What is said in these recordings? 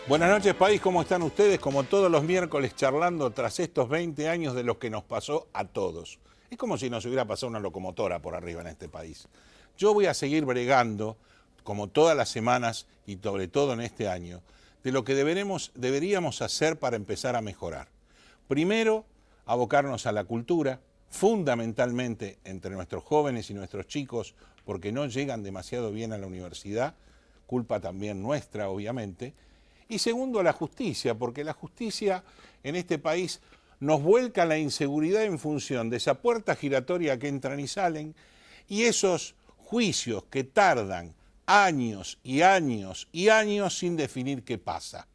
Buenas noches, país, ¿cómo están ustedes? Como todos los miércoles charlando tras estos 20 años de lo que nos pasó a todos. Es como si nos hubiera pasado una locomotora por arriba en este país. Yo voy a seguir bregando, como todas las semanas y sobre todo en este año, de lo que deberíamos hacer para empezar a mejorar. Primero, abocarnos a la cultura, fundamentalmente entre nuestros jóvenes y nuestros chicos, porque no llegan demasiado bien a la universidad, culpa también nuestra, obviamente. Y segundo, la justicia, porque la justicia en este país nos vuelca la inseguridad en función de esa puerta giratoria que entran y salen y esos juicios que tardan años y años y años sin definir qué pasa.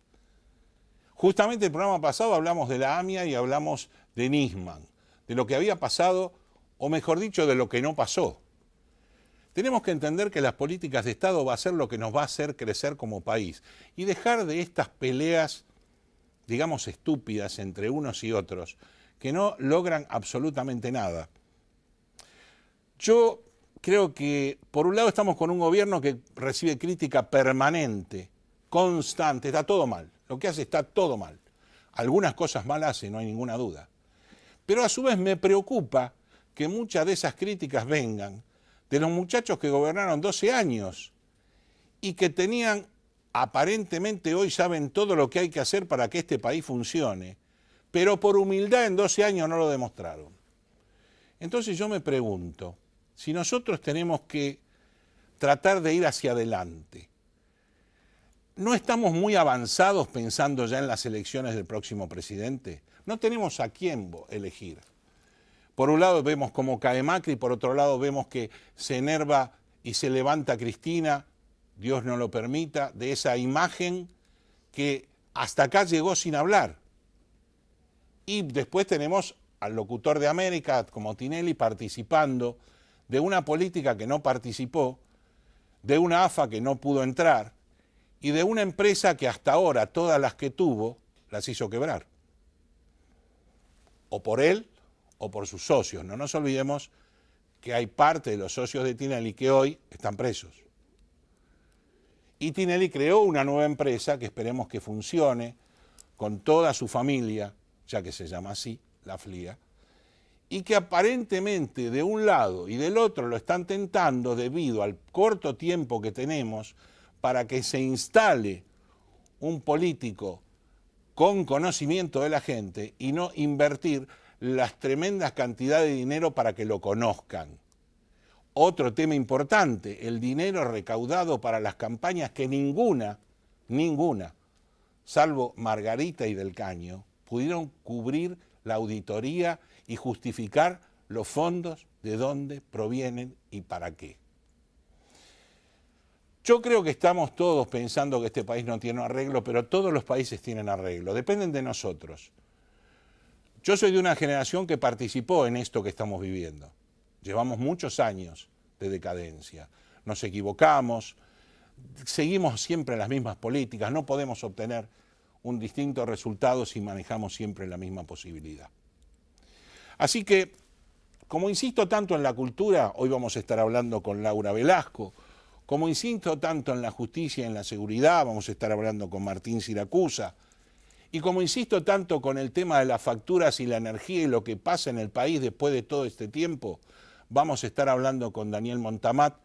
Justamente el programa pasado hablamos de la AMIA y hablamos de Nisman, de lo que había pasado, o mejor dicho, de lo que no pasó. Tenemos que entender que las políticas de Estado va a ser lo que nos va a hacer crecer como país y dejar de estas peleas, digamos, estúpidas entre unos y otros, que no logran absolutamente nada. Yo creo que, por un lado, estamos con un gobierno que recibe crítica permanente, constante, está todo mal. Lo que hace está todo mal. Algunas cosas mal hace, no hay ninguna duda. Pero a su vez me preocupa que muchas de esas críticas vengan de los muchachos que gobernaron 12 años y que tenían, aparentemente hoy saben todo lo que hay que hacer para que este país funcione, pero por humildad en 12 años no lo demostraron. Entonces yo me pregunto, si nosotros tenemos que tratar de ir hacia adelante, ¿no estamos muy avanzados pensando ya en las elecciones del próximo presidente? No tenemos a quién elegir. Por un lado vemos cómo cae Macri, por otro lado vemos que se enerva y se levanta Cristina, Dios no lo permita, de esa imagen que hasta acá llegó sin hablar. Y después tenemos al locutor de América, como Tinelli, participando de una política que no participó, de una AFA que no pudo entrar y de una empresa que hasta ahora todas las que tuvo las hizo quebrar. O por él o por sus socios. No nos olvidemos que hay parte de los socios de Tinelli que hoy están presos. Y Tinelli creó una nueva empresa que esperemos que funcione con toda su familia, ya que se llama así, la FLIA, y que aparentemente de un lado y del otro lo están tentando debido al corto tiempo que tenemos para que se instale un político con conocimiento de la gente y no invertir las tremendas cantidades de dinero para que lo conozcan. Otro tema importante, el dinero recaudado para las campañas que ninguna, salvo Margarita y Del Caño, pudieron cubrir la auditoría y justificar los fondos, de dónde provienen y para qué. Yo creo que estamos todos pensando que este país no tiene arreglo, pero todos los países tienen arreglo, dependen de nosotros. Yo soy de una generación que participó en esto que estamos viviendo. Llevamos muchos años de decadencia. Nos equivocamos, seguimos siempre las mismas políticas, no podemos obtener un distinto resultado si manejamos siempre la misma posibilidad. Así que, como insisto tanto en la cultura, hoy vamos a estar hablando con Laura Velasco, como insisto tanto en la justicia y en la seguridad, vamos a estar hablando con Martín Siracusa, y como insisto tanto con el tema de las facturas y la energía y lo que pasa en el país después de todo este tiempo, vamos a estar hablando con Daniel Montamat,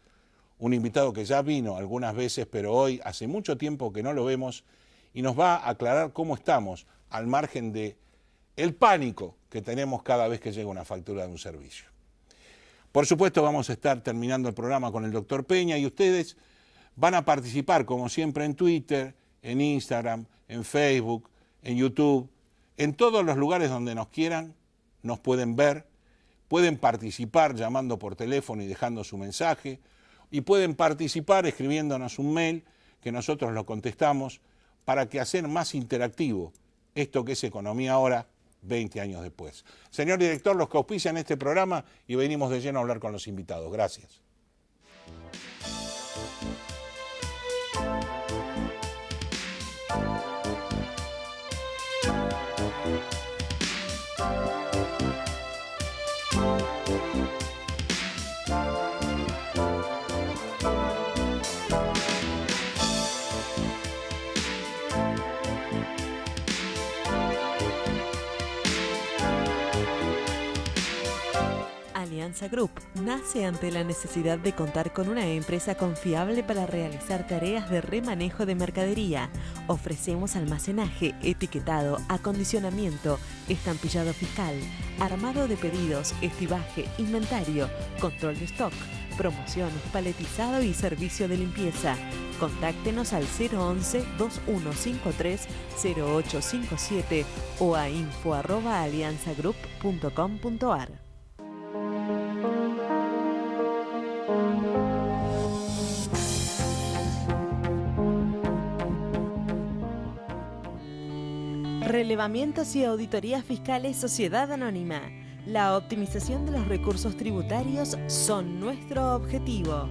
un invitado que ya vino algunas veces, pero hoy hace mucho tiempo que no lo vemos, y nos va a aclarar cómo estamos al margen de el pánico que tenemos cada vez que llega una factura de un servicio. Por supuesto vamos a estar terminando el programa con el doctor Peña y ustedes van a participar como siempre en Twitter, en Instagram, en Facebook, en YouTube, en todos los lugares donde nos quieran, nos pueden ver, pueden participar llamando por teléfono y dejando su mensaje, y pueden participar escribiéndonos un mail que nosotros lo contestamos para que hacer más interactivo esto que es Economía Ahora, 20 años después. Señor director, los que auspician este programa y venimos de lleno a hablar con los invitados. Gracias. Alianza Group nace ante la necesidad de contar con una empresa confiable para realizar tareas de remanejo de mercadería. Ofrecemos almacenaje, etiquetado, acondicionamiento, estampillado fiscal, armado de pedidos, estibaje, inventario, control de stock, promociones, paletizado y servicio de limpieza. Contáctenos al 011-2153-0857 o a info@alianzagroup.com.ar. Relevamientos y auditorías fiscales Sociedad Anónima. La optimización de los recursos tributarios son nuestro objetivo.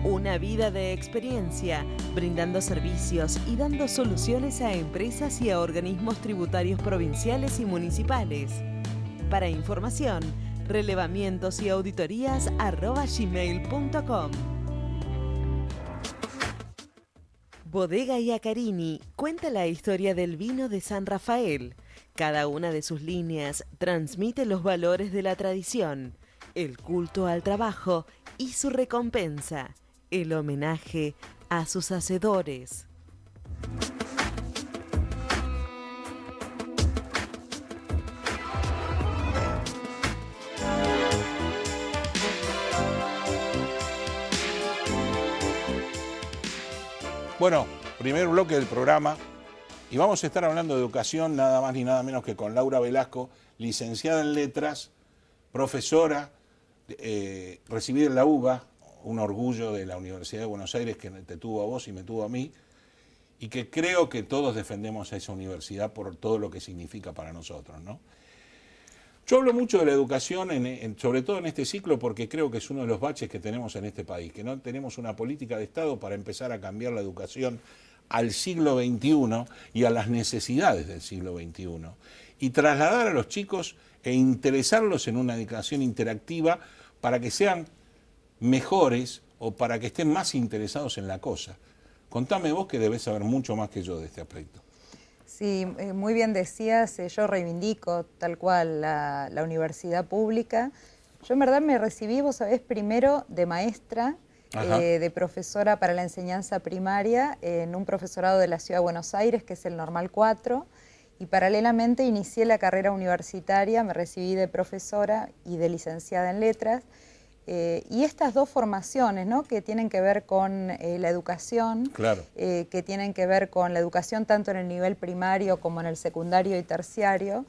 Una vida de experiencia, brindando servicios y dando soluciones a empresas y a organismos tributarios provinciales y municipales. Para información, relevamientosauditorías@gmail.com. Bodega Iacarini cuenta la historia del vino de San Rafael. Cada una de sus líneas transmite los valores de la tradición, el culto al trabajo y su recompensa, el homenaje a sus hacedores. Bueno, primer bloque del programa y vamos a estar hablando de educación nada más ni nada menos que con Laura Velasco, licenciada en letras, profesora, recibida en la UBA, un orgullo de la Universidad de Buenos Aires que te tuvo a vos y me tuvo a mí, y que creo que todos defendemos a esa universidad por todo lo que significa para nosotros, ¿no? Yo hablo mucho de la educación, sobre todo en este ciclo, porque creo que es uno de los baches que tenemos en este país, que no tenemos una política de Estado para empezar a cambiar la educación al siglo XXI y a las necesidades del siglo XXI, y trasladar a los chicos e interesarlos en una educación interactiva para que sean mejores o para que estén más interesados en la cosa. Contame vos, que debés saber mucho más que yo de este aspecto. Sí, muy bien decías, yo reivindico tal cual la universidad pública. Yo en verdad me recibí, vos sabés, primero de maestra, de profesora para la enseñanza primaria en un profesorado de la Ciudad de Buenos Aires, que es el Normal 4, y paralelamente inicié la carrera universitaria, me recibí de profesora y de licenciada en letras. Y estas dos formaciones, ¿no?, que tienen que ver con la educación, claro, que tienen que ver con la educación tanto en el nivel primario como en el secundario y terciario,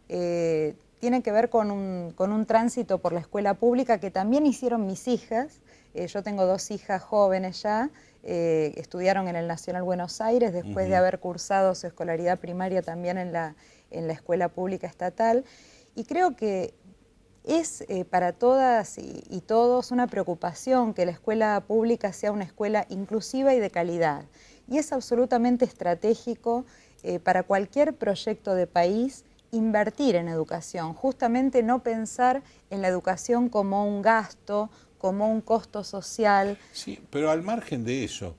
tienen que ver con un tránsito por la escuela pública que también hicieron mis hijas. Yo tengo dos hijas jóvenes ya, estudiaron en el Nacional Buenos Aires después de haber cursado su escolaridad primaria también en la escuela pública estatal, y creo que es para todas y todos una preocupación que la escuela pública sea una escuela inclusiva y de calidad. Y es absolutamente estratégico para cualquier proyecto de país invertir en educación, justamente no pensar en la educación como un gasto, como un costo social. Sí, pero al margen de eso,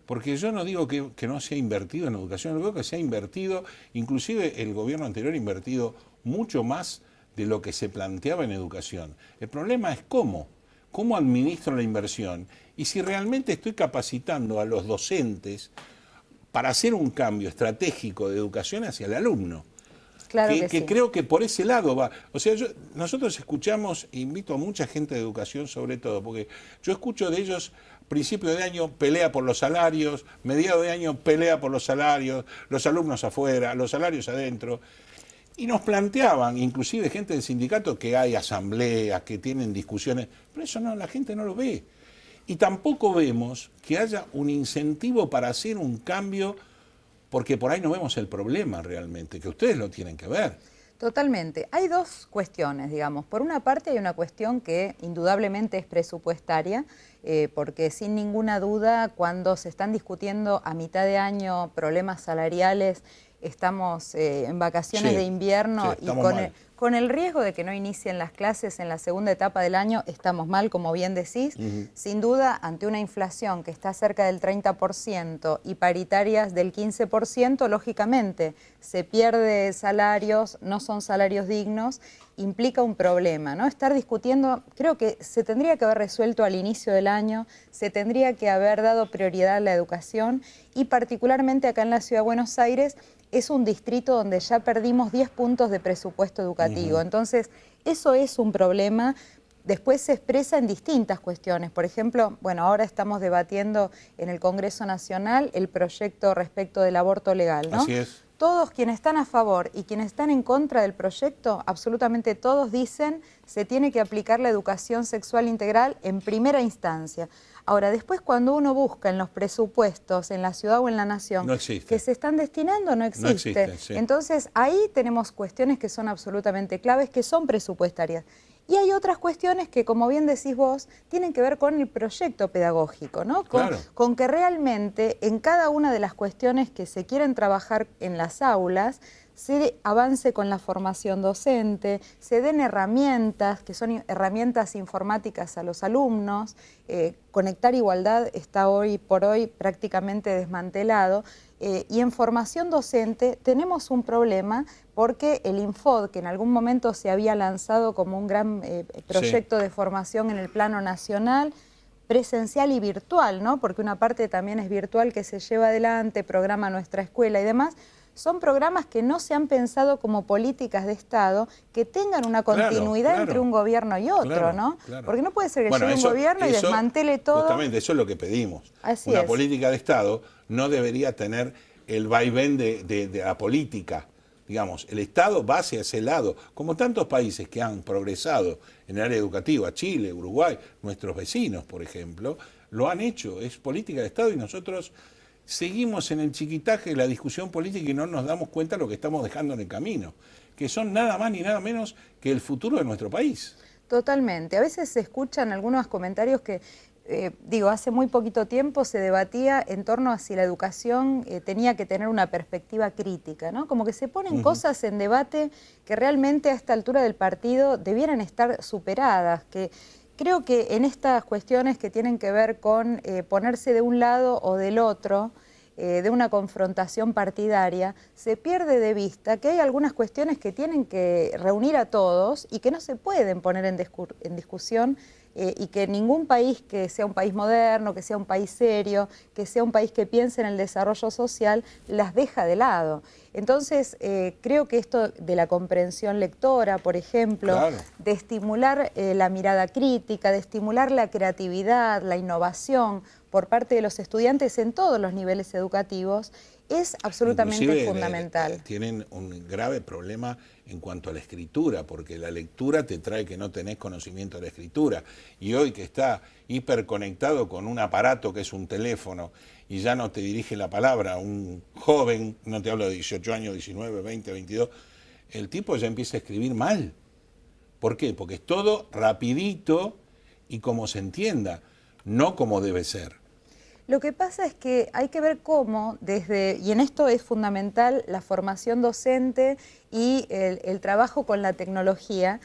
porque yo no digo que no se ha invertido en educación, yo digo que se ha invertido, inclusive el gobierno anterior ha invertido mucho más de lo que se planteaba en educación. El problema es cómo administro la inversión y si realmente estoy capacitando a los docentes para hacer un cambio estratégico de educación hacia el alumno. Claro que sí. Creo que por ese lado va. O sea, nosotros escuchamos, invito a mucha gente de educación sobre todo, porque yo escucho de ellos, principio de año pelea por los salarios, mediado de año pelea por los salarios, los alumnos afuera, los salarios adentro. Y nos planteaban, inclusive gente del sindicato, que hay asambleas, que tienen discusiones, pero eso no, la gente no lo ve. Y tampoco vemos que haya un incentivo para hacer un cambio, porque por ahí no vemos el problema realmente, que ustedes lo tienen que ver. Totalmente. Hay dos cuestiones, digamos. Por una parte hay una cuestión que indudablemente es presupuestaria, porque sin ninguna duda cuando se están discutiendo a mitad de año problemas salariales, estamos en vacaciones de invierno y Con el riesgo de que no inicien las clases en la segunda etapa del año, estamos mal, como bien decís. Sin duda, ante una inflación que está cerca del 30% y paritarias del 15%, lógicamente se pierde salarios, no son salarios dignos, implica un problema, ¿no? Estar discutiendo, creo que se tendría que haber resuelto al inicio del año, se tendría que haber dado prioridad a la educación y particularmente acá en la Ciudad de Buenos Aires, es un distrito donde ya perdimos 10 puntos de presupuesto educativo. Entonces, eso es un problema. Después se expresa en distintas cuestiones. Por ejemplo, bueno, ahora estamos debatiendo en el Congreso Nacional el proyecto respecto del aborto legal, ¿no? Así es. Todos quienes están a favor y quienes están en contra del proyecto, absolutamente todos dicen se tiene que aplicar la educación sexual integral en primera instancia. Ahora, después cuando uno busca en los presupuestos, en la ciudad o en la nación, no existe, que se están destinando, no existe. No existe, sí. Entonces, ahí tenemos cuestiones que son absolutamente claves, que son presupuestarias. Y hay otras cuestiones que, como bien decís vos, tienen que ver con el proyecto pedagógico, ¿no? Con que realmente en cada una de las cuestiones que se quieren trabajar en las aulas, se avance con la formación docente, se den herramientas, que son herramientas informáticas a los alumnos. Conectar Igualdad está hoy por hoy prácticamente desmantelado. Y en formación docente tenemos un problema porque el Infod, que en algún momento se había lanzado como un gran proyecto de formación en el plano nacional, presencial y virtual, ¿no? Porque una parte también es virtual que se lleva adelante, programa Nuestra Escuela y demás, son programas que no se han pensado como políticas de Estado que tengan una continuidad entre un gobierno y otro, ¿no? Porque no puede ser que llegue un gobierno y desmantele todo. Justamente eso es lo que pedimos. Así una es. política de Estado no debería tener el vaivén de la política. Digamos, el Estado va hacia ese lado, como tantos países que han progresado en el área educativa, Chile, Uruguay, nuestros vecinos, por ejemplo, lo han hecho. Es política de Estado y nosotros seguimos en el chiquitaje de la discusión política y no nos damos cuenta de lo que estamos dejando en el camino, que son nada más ni nada menos que el futuro de nuestro país. Totalmente. A veces se escuchan algunos comentarios que, hace muy poquito tiempo se debatía en torno a si la educación tenía que tener una perspectiva crítica, ¿no? Como que se ponen cosas en debate que realmente a esta altura del partido debieran estar superadas, que creo que en estas cuestiones que tienen que ver con ponerse de un lado o del otro, de una confrontación partidaria, se pierde de vista que hay algunas cuestiones que tienen que reunir a todos y que no se pueden poner en discusión y que ningún país que sea un país moderno, que sea un país serio, que sea un país que piense en el desarrollo social, las deja de lado. Entonces, creo que esto de la comprensión lectora, por ejemplo, de estimular la mirada crítica, de estimular la creatividad, la innovación por parte de los estudiantes en todos los niveles educativos, es absolutamente Inclusive, fundamental. Tienen un grave problema en cuanto a la escritura, porque la lectura te trae que no tenés conocimiento de la escritura. Y hoy que está hiperconectado con un aparato que es un teléfono y ya no te dirige la palabra, un joven, no te hablo de 18 años, 19, 20, 22, el tipo ya empieza a escribir mal. ¿Por qué? Porque es todo rapidito y como se entienda, no como debe ser. Lo que pasa es que hay que ver cómo, y en esto es fundamental la formación docente y el trabajo con la tecnología,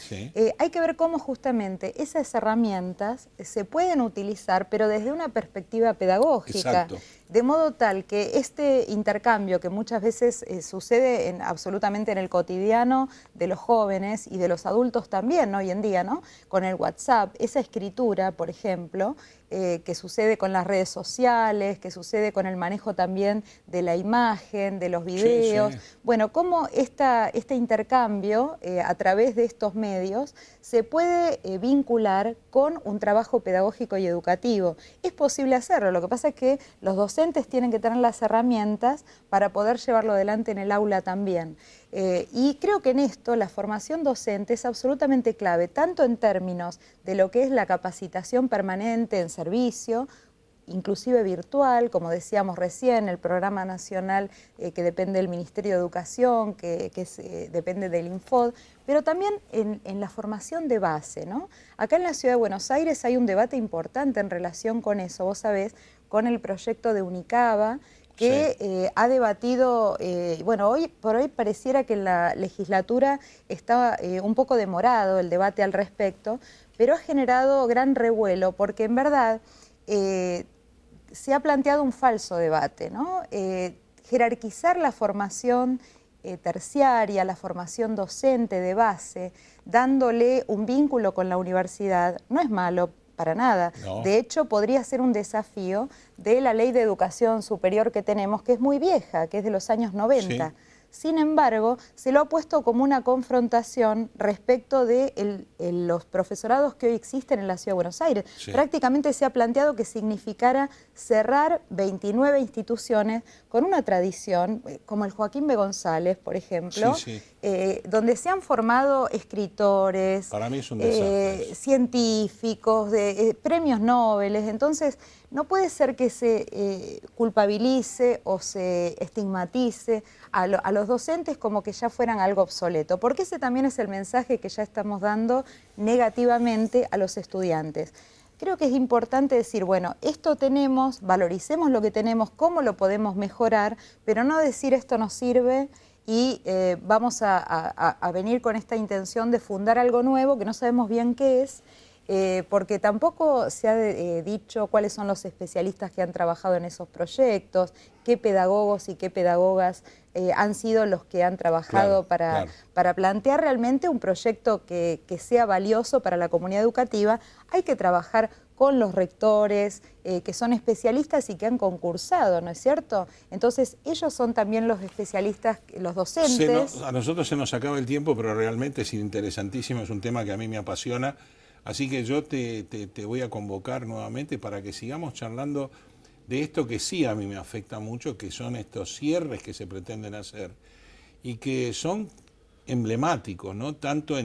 hay que ver cómo justamente esas herramientas se pueden utilizar, pero desde una perspectiva pedagógica. Exacto. De modo tal que este intercambio que muchas veces sucede absolutamente en el cotidiano de los jóvenes y de los adultos también hoy en día, ¿no? Con el WhatsApp, esa escritura, por ejemplo, que sucede con las redes sociales, que sucede con el manejo también de la imagen, de los videos. Bueno, cómo este intercambio a través de estos medios se puede vincular con un trabajo pedagógico y educativo. Es posible hacerlo, lo que pasa es que los docentes tienen que tener las herramientas para poder llevarlo adelante en el aula también. Y creo que en esto la formación docente es absolutamente clave, tanto en términos de lo que es la capacitación permanente en servicio, inclusive virtual, como decíamos recién, el programa nacional que depende del Ministerio de Educación, que depende del Infod, pero también en la formación de base, ¿no? Acá en la Ciudad de Buenos Aires hay un debate importante en relación con eso, vos sabés, con el proyecto de Unicaba, que ha debatido, bueno, hoy por hoy pareciera que en la legislatura está un poco demorado el debate al respecto, pero ha generado gran revuelo porque en verdad se ha planteado un falso debate, ¿no? Jerarquizar la formación terciaria, la formación docente de base, dándole un vínculo con la universidad, no es malo para nada. No. De hecho, podría ser un desafío de la ley de educación superior que tenemos, que es muy vieja, que es de los años 90. Sí. Sin embargo, se lo ha puesto como una confrontación respecto de los profesorados que hoy existen en la Ciudad de Buenos Aires. Sí. Prácticamente se ha planteado que significara cerrar 29 instituciones con una tradición, como el Joaquín B. González, por ejemplo, sí, sí. Donde se han formado escritores, para mí es un desastre, científicos, premios Nobel. Entonces, no puede ser que se culpabilice o se estigmatice a los docentes como que ya fueran algo obsoleto, porque ese también es el mensaje que ya estamos dando negativamente a los estudiantes. Creo que es importante decir, bueno, esto tenemos, valoricemos lo que tenemos, cómo lo podemos mejorar, pero no decir esto nos sirve y vamos a venir con esta intención de fundar algo nuevo que no sabemos bien qué es, porque tampoco se ha dicho cuáles son los especialistas que han trabajado en esos proyectos, qué pedagogos y qué pedagogas han sido los que han trabajado para plantear realmente un proyecto que sea valioso para la comunidad educativa. Hay que trabajar con los rectores, que son especialistas y que han concursado, ¿no es cierto? Entonces, ellos son también los especialistas, los docentes. A nosotros se nos acaba el tiempo, pero realmente es interesantísimo, es un tema que a mí me apasiona. Así que yo te voy a convocar nuevamente para que sigamos charlando de esto que sí a mí me afecta mucho, que son estos cierres que se pretenden hacer y que son emblemáticos, ¿no? Tanto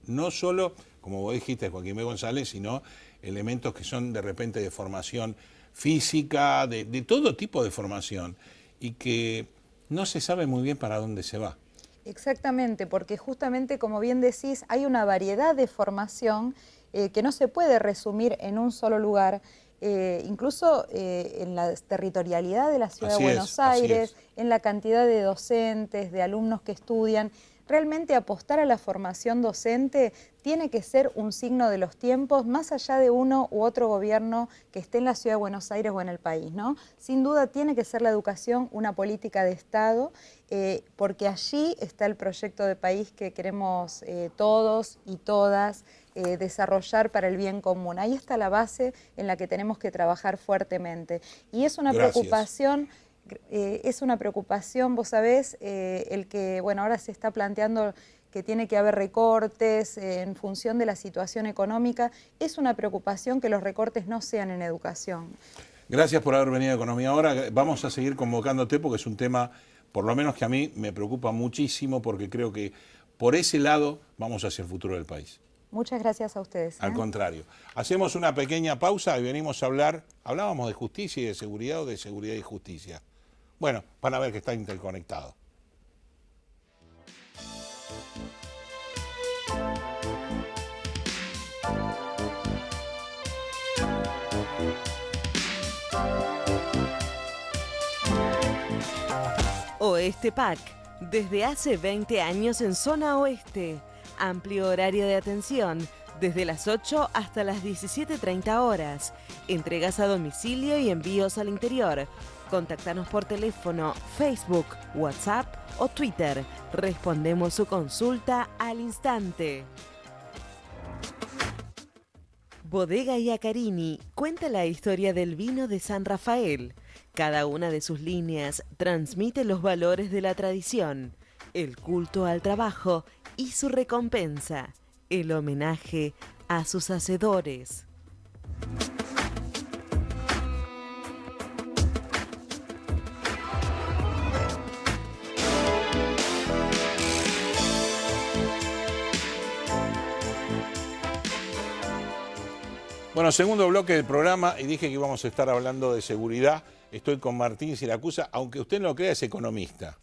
no solo, como vos dijiste, Joaquín B. González, sino elementos que son de repente de formación física, de todo tipo de formación, y que no se sabe muy bien para dónde se va. Exactamente, porque justamente, como bien decís, hay una variedad de formación que no se puede resumir en un solo lugar, incluso en la territorialidad de la Ciudad de Buenos Aires, en la cantidad de docentes, de alumnos que estudian. Realmente apostar a la formación docente tiene que ser un signo de los tiempos, más allá de uno u otro gobierno que esté en la Ciudad de Buenos Aires o en el país, ¿no? Sin duda tiene que ser la educación una política de Estado, porque allí está el proyecto de país que queremos todos y todas desarrollar para el bien común. Ahí está la base en la que tenemos que trabajar fuertemente. Y es una preocupación... es una preocupación, vos sabés, el que, bueno, ahora se está planteando que tiene que haber recortes en función de la situación económica. Es una preocupación que los recortes no sean en educación. Gracias por haber venido a Economía Ahora. Vamos a seguir convocándote porque es un tema, por lo menos que a mí me preocupa muchísimo, porque creo que por ese lado vamos hacia el futuro del país. Muchas gracias a ustedes. Al contrario. Hacemos una pequeña pausa y venimos a hablar, hablábamos de justicia y de seguridad o de seguridad y justicia. Bueno, van a ver que está interconectado. Oeste PAC, desde hace 20 años en zona oeste. Amplio horario de atención, desde las 8 hasta las 17:30 horas. Entregas a domicilio y envíos al interior. Contáctanos por teléfono, Facebook, WhatsApp o Twitter. Respondemos su consulta al instante. Bodega Iacarini cuenta la historia del vino de San Rafael. Cada una de sus líneas transmite los valores de la tradición, el culto al trabajo y su recompensa, el homenaje a sus hacedores. Bueno, segundo bloque del programa, y dije que íbamos a estar hablando de seguridad. Estoy con Martín Siracusa, aunque usted no lo crea, es economista.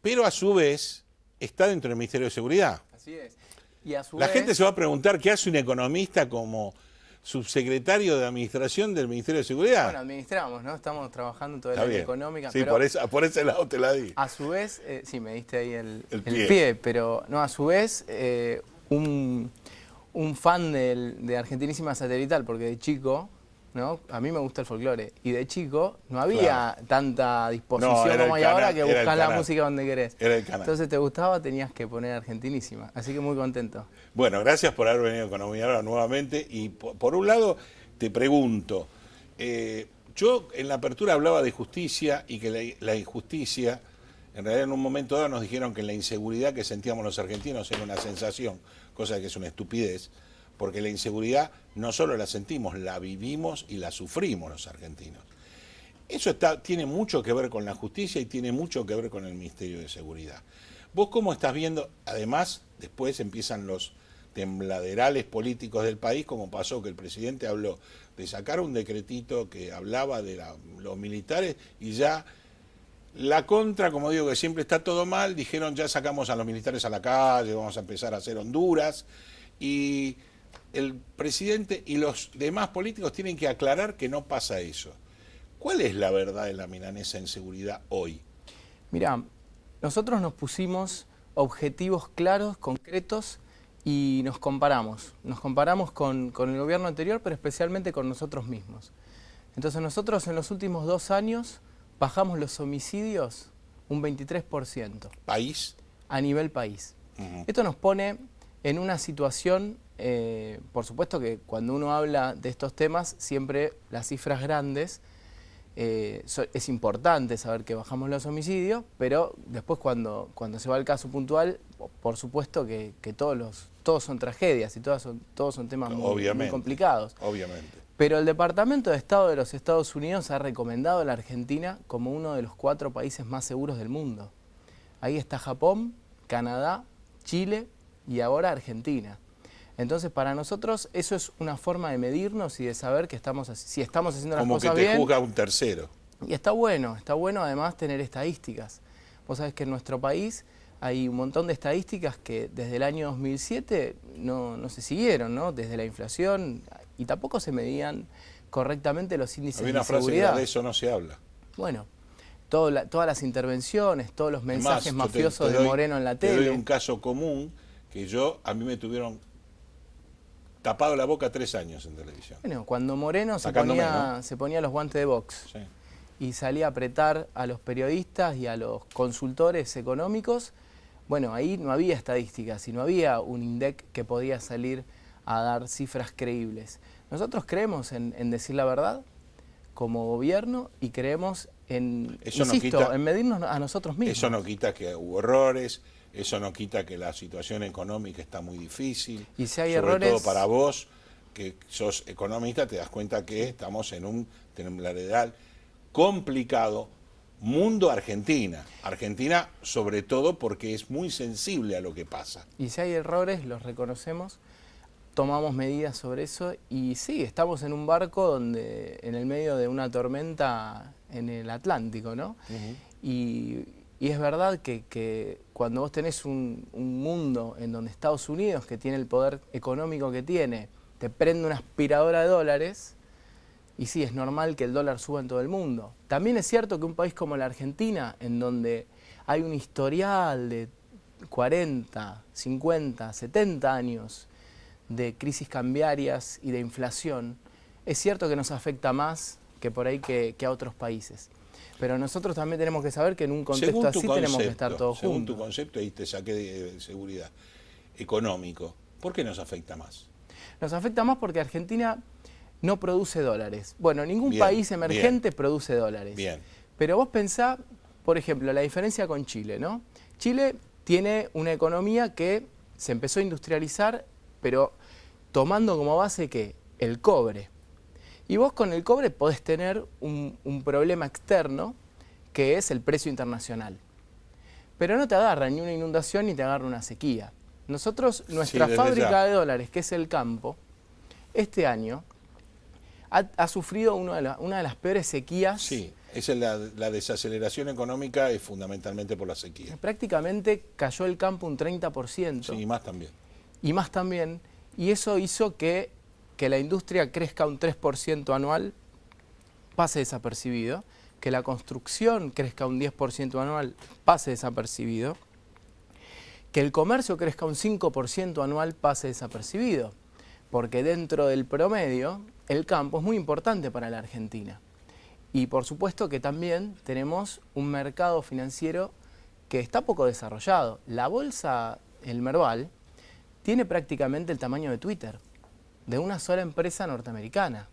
Pero a su vez está dentro del Ministerio de Seguridad. Así es. Y a su La vez... gente se va a preguntar qué hace un economista como subsecretario de Administración del Ministerio de Seguridad. Bueno, administramos, ¿no? Estamos trabajando todo el Está área bien. económica. Sí, pero por ese lado te la di. a su vez, sí, me diste ahí el pie. pie, pero no, a su vez, un fan de Argentinísima Satelital, porque de chico, ¿no? A mí me gusta el folclore, y de chico no había tanta disposición No, como hay ahora que buscas la música donde querés. Era el canal. Entonces te gustaba, tenías que poner Argentinísima, así que muy contento. Bueno, gracias por haber venido a Economía Ahora nuevamente. Y por un lado, te pregunto, yo en la apertura hablaba de justicia y que la injusticia, en realidad en un momento dado nos dijeron que la inseguridad que sentíamos los argentinos era una sensación, cosa que es una estupidez, porque la inseguridad no solo la sentimos, la vivimos y la sufrimos los argentinos. Eso tiene mucho que ver con la justicia y tiene mucho que ver con el Ministerio de Seguridad. ¿Vos cómo estás viendo? Además, después empiezan los tembladerales políticos del país, como pasó que el presidente habló de sacar un decretito que hablaba de los militares y ya la contra, como digo que siempre está todo mal, dijeron ya sacamos a los militares a la calle, vamos a empezar a hacer Honduras, y el presidente y los demás políticos tienen que aclarar que no pasa eso. ¿Cuál es la verdad de la milanesa en seguridad hoy? Mirá, nosotros nos pusimos objetivos claros, concretos, y nos comparamos. Nos comparamos con el gobierno anterior, pero especialmente con nosotros mismos. Entonces nosotros en los últimos 2 años bajamos los homicidios un 23%. ¿País? A nivel país. Esto nos pone en una situación, por supuesto que cuando uno habla de estos temas, siempre las cifras grandes, es importante saber que bajamos los homicidios, pero después cuando se va al caso puntual, por supuesto que todos son tragedias y todos son temas muy complicados. Obviamente. Pero el Departamento de Estado de los Estados Unidos ha recomendado a la Argentina como uno de los 4 países más seguros del mundo. Ahí está Japón, Canadá, Chile y ahora Argentina. Entonces, para nosotros eso es una forma de medirnos y de saber que si estamos haciendo las cosas bien. Como que te juzga un tercero. Y está bueno además tener estadísticas. Vos sabés que en nuestro país hay un montón de estadísticas que desde el año 2007 no se siguieron, ¿no? Desde la inflación, y tampoco se medían correctamente los índices de inseguridad. Había una frase que de eso no se habla. Bueno, todas las intervenciones, todos los mensajes mafiosos de Moreno en la tele. Te doy un caso común que a mí me tuvieron tapado la boca 3 años en televisión. Bueno, cuando Moreno se ponía los guantes de box, sí, y salía a apretar a los periodistas y a los consultores económicos, bueno, ahí no había estadísticas y no había un INDEC que podía salir a dar cifras creíbles. Nosotros creemos en decir la verdad como gobierno y creemos en medirnos a nosotros mismos. Eso no quita que hubo errores, eso no quita que la situación económica está muy difícil. Y si hay sobre errores, todo para vos, que sos economista, te das cuenta que estamos en un tembladeral complicado. Mundo Argentina. Argentina sobre todo porque es muy sensible a lo que pasa. Y si hay errores, los reconocemos, tomamos medidas sobre eso y sí, estamos en un barco en el medio de una tormenta en el Atlántico, ¿no? Y es verdad que cuando vos tenés un mundo en donde Estados Unidos, que tiene el poder económico que tiene, te prende una aspiradora de dólares, y sí, es normal que el dólar suba en todo el mundo. También es cierto que un país como la Argentina, en donde hay un historial de 40, 50, 70 años de crisis cambiarias y de inflación, es cierto que nos afecta más que por ahí que a otros países. Pero nosotros también tenemos que saber que en un contexto así tenemos que estar todos juntos. Según tu concepto, ahí te saqué de seguridad económico, ¿por qué nos afecta más? Nos afecta más porque Argentina no produce dólares. Bueno, ningún país emergente produce dólares. Bien. Pero vos pensá, por ejemplo, la diferencia con Chile, ¿no? Chile tiene una economía que se empezó a industrializar, pero tomando como base, ¿qué? El cobre. Y vos con el cobre podés tener un problema externo, que es el precio internacional. Pero no te agarra ni una inundación ni te agarra una sequía. Nosotros, nuestra fábrica de dólares, que es el campo, este año ha sufrido una de las peores sequías. Sí, la desaceleración económica es fundamentalmente por la sequía. Prácticamente cayó el campo un 30%. Sí, y más también. Y más también. Y eso hizo que que la industria crezca un 3% anual pase desapercibido, que la construcción crezca un 10% anual pase desapercibido, que el comercio crezca un 5% anual pase desapercibido, porque dentro del promedio el campo es muy importante para la Argentina. Y por supuesto que también tenemos un mercado financiero que está poco desarrollado. La bolsa, el Merval, tiene prácticamente el tamaño de Twitter, de una sola empresa norteamericana.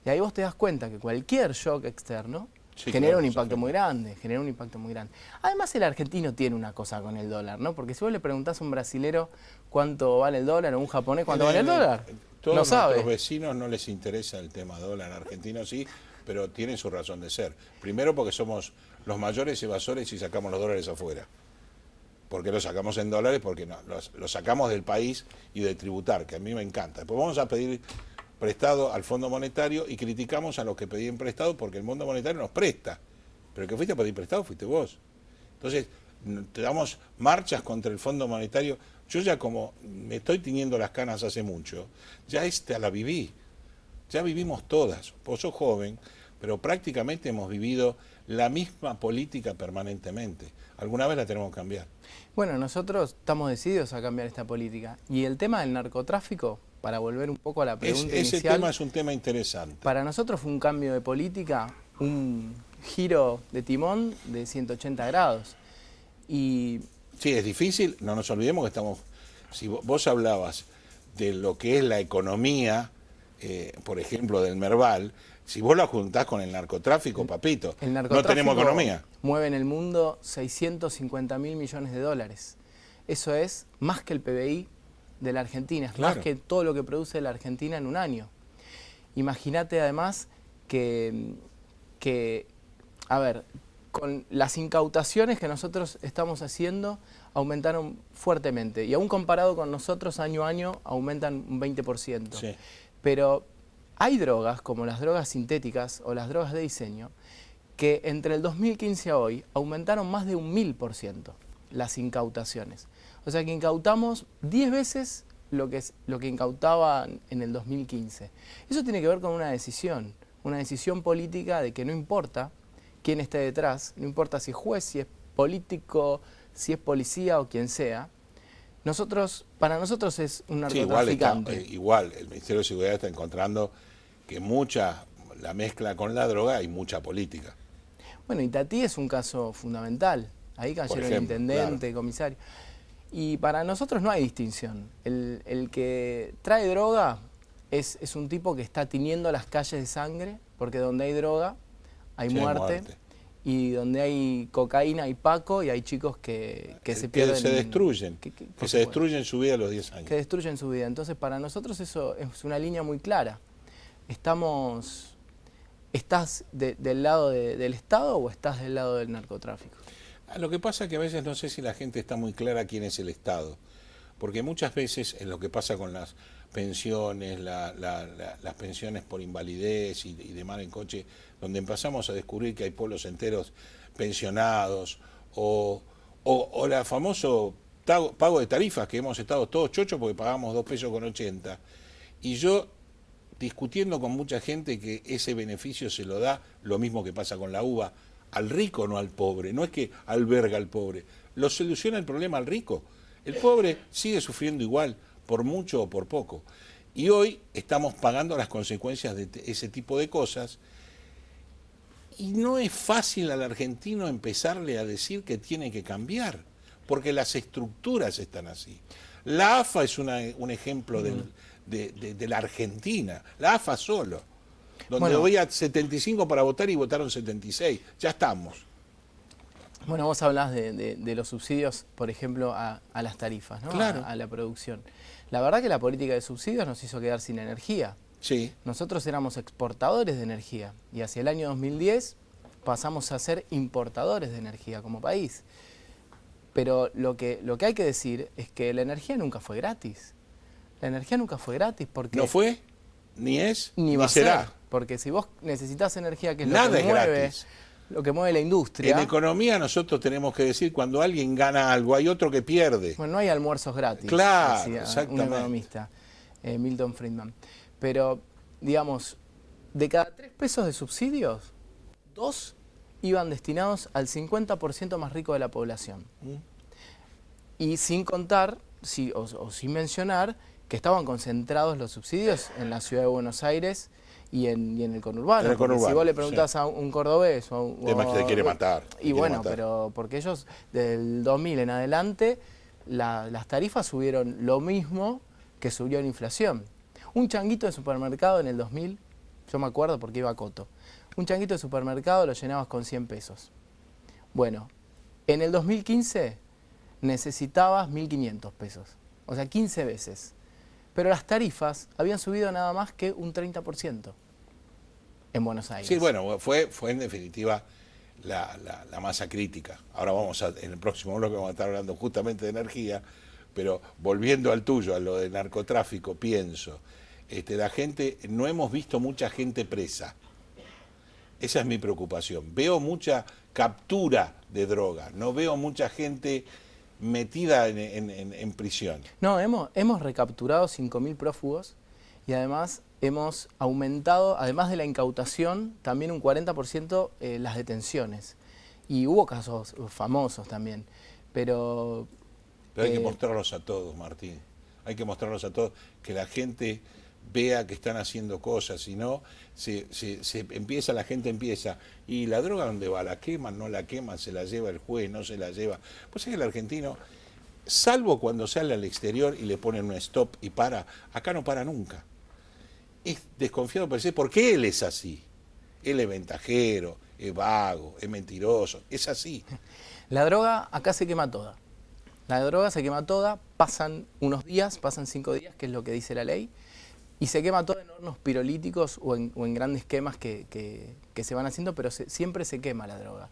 Y ahí vos te das cuenta que cualquier shock externo genera un impacto muy grande, Además el argentino tiene una cosa con el dólar, ¿no? Porque si vos le preguntás a un brasilero cuánto vale el dólar o a un japonés cuánto vale el dólar, no sabe. A nuestros vecinos no les interesa el tema dólar, argentinos sí, pero tienen su razón de ser. Primero porque somos los mayores evasores y sacamos los dólares afuera. Porque los sacamos en dólares, porque no, los sacamos del país y de tributar, que a mí me encanta. Después vamos a pedir prestado al Fondo Monetario y criticamos a los que pedían prestado porque el Fondo Monetario nos presta. Pero el que fuiste a pedir prestado fuiste vos. Entonces, te damos marchas contra el Fondo Monetario. Yo ya como me estoy tiñendo las canas hace mucho, ya la viví. Ya vivimos todas. Vos sos joven, pero prácticamente hemos vivido la misma política permanentemente. Alguna vez la tenemos que cambiar. Bueno, nosotros estamos decididos a cambiar esta política. Y el tema del narcotráfico, para volver un poco a la pregunta inicial... Ese tema es un tema interesante. Para nosotros fue un cambio de política, un giro de timón de 180 grados. Y... Sí, es difícil, no nos olvidemos que estamos... Si vos hablabas de lo que es la economía, por ejemplo, del Merval, si vos la juntás con el narcotráfico, papito, no tenemos economía. Mueve en el mundo 650.000 millones de dólares. Eso es más que el PBI de la Argentina, es más que todo lo que produce la Argentina en un año. Imagínate además a ver, con las incautaciones que nosotros estamos haciendo aumentaron fuertemente y aún comparado con nosotros año a año aumentan un 20%. Sí. Pero hay drogas como las drogas sintéticas o las drogas de diseño que entre el 2015 a hoy aumentaron más de un 1000% las incautaciones. O sea que incautamos 10 veces lo que incautaban en el 2015. Eso tiene que ver con una decisión política de que no importa quién esté detrás, no importa si es juez, si es político, si es policía o quien sea. Para nosotros es un narcotraficante. Sí, igual el Ministerio de Seguridad está encontrando que la mezcla con la droga hay mucha política. Bueno, Itatí es un caso fundamental. Ahí cayeron el intendente, comisario. Y para nosotros no hay distinción. El que trae droga es un tipo que está tiñendo las calles de sangre, porque donde hay droga hay muerte. Y donde hay cocaína hay paco y hay chicos que se pierden. Que se destruyen, que se destruyen su vida a los 10 años. Que destruyen su vida. Entonces para nosotros eso es una línea muy clara. ¿Estás del lado del Estado o estás del lado del narcotráfico? Lo que pasa es que a veces no sé si la gente está muy clara quién es el Estado. Porque muchas veces en lo que pasa con las pensiones, las pensiones por invalidez y demás en coche, donde empezamos a descubrir que hay pueblos enteros pensionados, o el famoso pago de tarifas, que hemos estado todos chochos porque pagamos 2,80 pesos. Y yo discutiendo con mucha gente que ese beneficio se lo da, lo mismo que pasa con la uva, al rico, no al pobre. No es que alberga al pobre, lo soluciona el problema al rico. El pobre sigue sufriendo igual, por mucho o por poco. Y hoy estamos pagando las consecuencias de ese tipo de cosas. Y no es fácil al argentino empezarle a decir que tiene que cambiar, porque las estructuras están así. La AFA es un ejemplo de la Argentina, la AFA solo, donde había 75 para votar y votaron 76, ya estamos. Bueno, vos hablás de los subsidios, por ejemplo, a las tarifas, ¿no? Claro. A la producción. La verdad que la política de subsidios nos hizo quedar sin energía. Sí. Nosotros éramos exportadores de energía y hacia el año 2010 pasamos a ser importadores de energía como país. Pero lo que hay que decir es que la energía nunca fue gratis. La energía nunca fue gratis porque... No fue, ni es, ni va a será. Ser, porque si vos necesitas energía, que es nada lo que mueve la industria... En economía nosotros tenemos que decir, cuando alguien gana algo, hay otro que pierde. Bueno, no hay almuerzos gratis, claro, decía exactamente. un economista. Milton Friedman. Pero, digamos, de cada 3 pesos de subsidios, 2 iban destinados al 50% más rico de la población. Y sin contar, o sin mencionar, que estaban concentrados los subsidios en la ciudad de Buenos Aires y en el conurbano. Porque si vos le preguntás a un cordobés o tema que te quiere matar. Y bueno, pero porque ellos, del 2000 en adelante, las tarifas subieron lo mismo que subió la inflación. Un changuito de supermercado en el 2000, yo me acuerdo porque iba a Coto, un changuito de supermercado lo llenabas con 100 pesos. Bueno, en el 2015 necesitabas 1.500 pesos, o sea, 15 veces. Pero las tarifas habían subido nada más que un 30% en Buenos Aires. Sí, bueno, fue en definitiva la masa crítica. Ahora en el próximo bloque vamos a estar hablando justamente de energía, pero volviendo al tuyo, a lo de narcotráfico, pienso, la gente, no hemos visto mucha gente presa. Esa es mi preocupación. Veo mucha captura de droga, no veo mucha gente metida en prisión. No, hemos recapturado 5.000 prófugos y además hemos aumentado, además de la incautación, también un 40% las detenciones. Y hubo casos famosos también, pero hay que mostrarlos a todos, Martín. Hay que mostrarlos a todos, que la gente vea que están haciendo cosas, si no, la gente empieza, y la droga ¿dónde va? ¿La queman? ¿No la queman? ¿Se la lleva el juez? ¿No se la lleva? Pues es que el argentino, salvo cuando sale al exterior y le ponen un stop y para, acá no para nunca. Es desconfiado per se, porque él es así. Él es ventajero, es vago, es mentiroso, es así. La droga acá se quema toda. La droga se quema toda, pasan unos días, pasan 5 días, que es lo que dice la ley, y se quema todo en hornos pirolíticos o en grandes quemas que se van haciendo, pero siempre se quema la droga.